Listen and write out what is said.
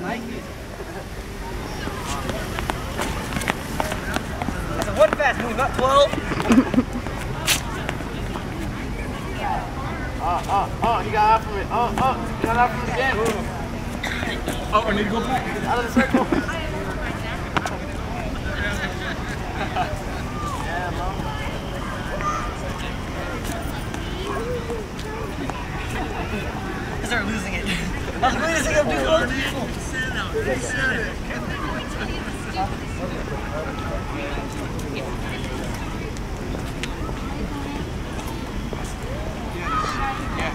It's a one fast move, not 12. He got out from it. He got out from it again. Oh, I need to go back. Out of the circle. I started losing it. I was losing him too close. Yeah.